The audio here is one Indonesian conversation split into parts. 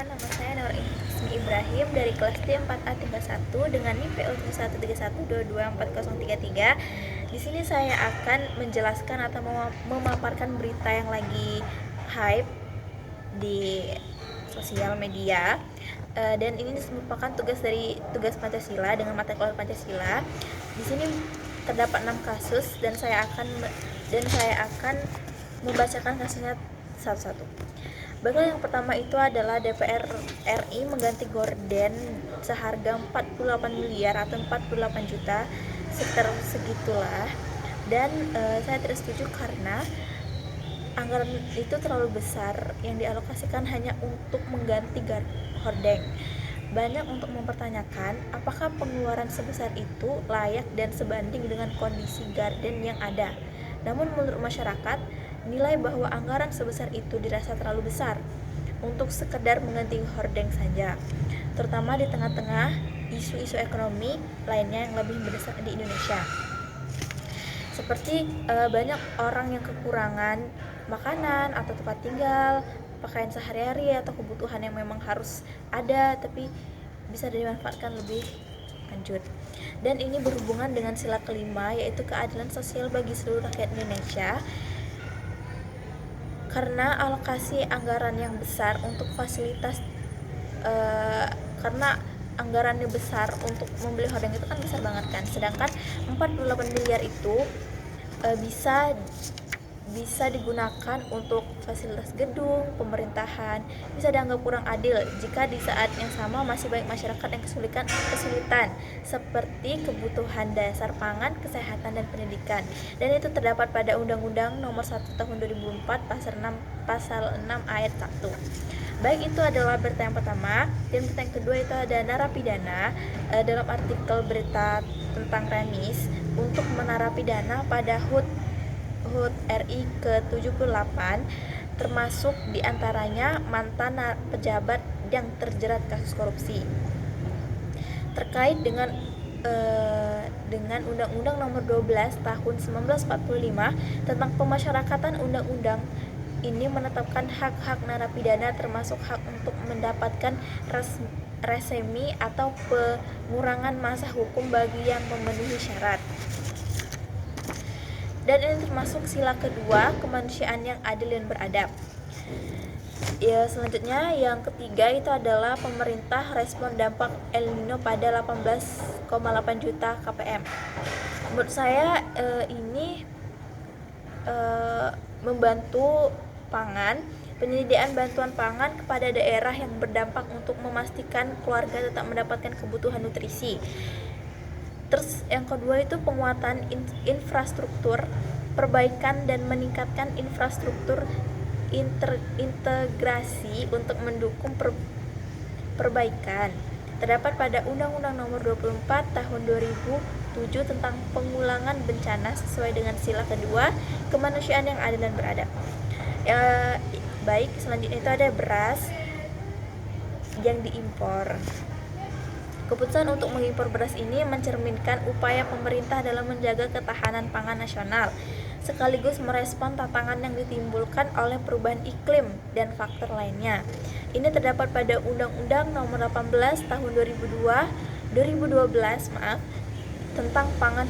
Perkenalkan, nama saya Nur Ismi Ibrahim dari kelas D4A31 dengan NIM PO 131224033. Di sini saya akan menjelaskan atau memaparkan berita yang lagi hype di sosial media. Dan ini merupakan tugas Pancasila dengan mata kuliah Pancasila. Di sini terdapat 6 kasus dan saya akan membacakan kasusnya satu-satu. Baiklah, yang pertama itu adalah DPR RI mengganti gorden seharga 48 miliar atau 48 juta, sekitar segitulah. Dan saya tidak setuju karena anggaran itu terlalu besar yang dialokasikan hanya untuk mengganti hordeng. Banyak untuk mempertanyakan apakah pengeluaran sebesar itu layak dan sebanding dengan kondisi garden yang ada. Namun menurut masyarakat, nilai bahwa anggaran sebesar itu dirasa terlalu besar untuk sekedar mengganti hordeng saja, terutama di tengah-tengah isu-isu ekonomi lainnya yang lebih mendesak di Indonesia. Seperti banyak orang yang kekurangan makanan atau tempat tinggal, pakaian sehari-hari atau kebutuhan yang memang harus ada tapi bisa dimanfaatkan lebih lanjut. Dan ini berhubungan dengan sila kelima, yaitu keadilan sosial bagi seluruh rakyat Indonesia. Karena alokasi anggaran yang besar untuk fasilitas karena anggarannya besar untuk membeli hordeng itu kan besar banget kan, sedangkan 48 miliar itu bisa digunakan untuk fasilitas gedung, pemerintahan. Bisa dianggap kurang adil jika di saat yang sama masih banyak masyarakat yang kesulitan seperti kebutuhan dasar pangan, kesehatan, dan pendidikan. Dan itu terdapat pada Undang-Undang Nomor 1 Tahun 2004 Pasal 6 Ayat 1. Baik, itu adalah berita yang pertama. Dan berita yang kedua itu ada narapidana. Dalam artikel berita tentang remis untuk menarapidana pada HUT RI ke-78, termasuk diantaranya mantan pejabat yang terjerat kasus korupsi. Terkait dengan Undang-Undang Nomor 12 Tahun 1945 tentang Pemasyarakatan, undang-undang ini menetapkan hak-hak narapidana termasuk hak untuk mendapatkan resemi atau pengurangan masa hukum bagi yang memenuhi syarat. Dan ini termasuk sila kedua, kemanusiaan yang adil dan beradab. Ya, selanjutnya yang ketiga itu adalah pemerintah respon dampak El Nino pada 18,8 juta KPM. Menurut saya ini membantu penyediaan bantuan pangan kepada daerah yang berdampak untuk memastikan keluarga tetap mendapatkan kebutuhan nutrisi. Terus yang kedua itu penguatan infrastruktur, perbaikan dan meningkatkan infrastruktur integrasi untuk mendukung perbaikan. Terdapat pada Undang-Undang Nomor 24 Tahun 2007 tentang Pengulangan Bencana sesuai dengan sila kedua, kemanusiaan yang adil dan beradab. Baik, selanjutnya itu ada beras yang diimpor. Keputusan untuk mengimpor beras ini mencerminkan upaya pemerintah dalam menjaga ketahanan pangan nasional, sekaligus merespon tantangan yang ditimbulkan oleh perubahan iklim dan faktor lainnya. Ini terdapat pada Undang-Undang Nomor 18 Tahun 2012 tentang pangan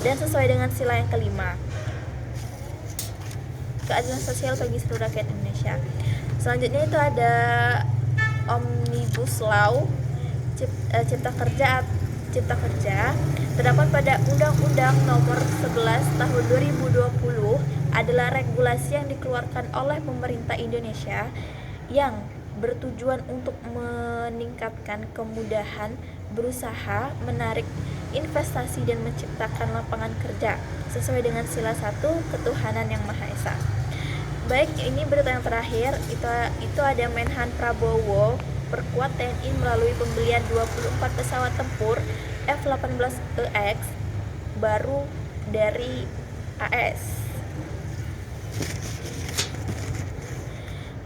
dan sesuai dengan sila yang kelima, keadilan sosial bagi seluruh rakyat Indonesia. Selanjutnya itu ada Omnibus Law Cipta Kerja terdapat pada Undang-Undang Nomor 11 Tahun 2020 adalah regulasi yang dikeluarkan oleh pemerintah Indonesia yang bertujuan untuk meningkatkan kemudahan berusaha, menarik investasi dan menciptakan lapangan kerja sesuai dengan sila 1 ketuhanan yang Maha Esa. Baik, ini berita yang terakhir itu ada Menhan Prabowo perkuat TNI melalui pembelian 24 pesawat tempur F-18EX baru dari AS.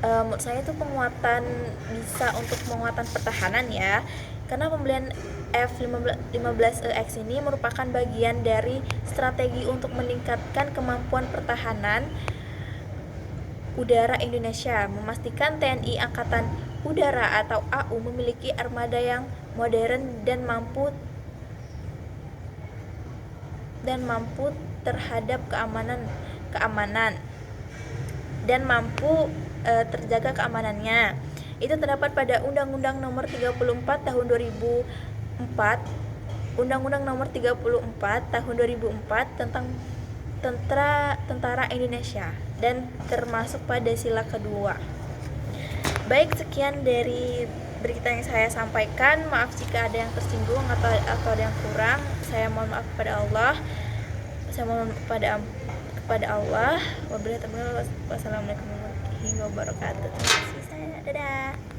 Menurut saya itu bisa untuk penguatan pertahanan ya, karena pembelian F-15EX ini merupakan bagian dari strategi untuk meningkatkan kemampuan pertahanan Udara Indonesia, memastikan TNI Angkatan Udara atau AU memiliki armada yang modern dan mampu terhadap keamanan dan mampu terjaga keamanannya. Itu terdapat pada Undang-Undang Nomor 34 Tahun 2004, Undang-Undang Nomor 34 Tahun 2004 tentang Tentara Indonesia dan termasuk pada sila kedua. Baik, sekian dari berita yang saya sampaikan. Maaf jika ada yang tersinggung atau ada yang kurang. Saya mohon maaf kepada Allah. Wassalamualaikum warahmatullahi wabarakatuh. Terima kasih saya. Dadah.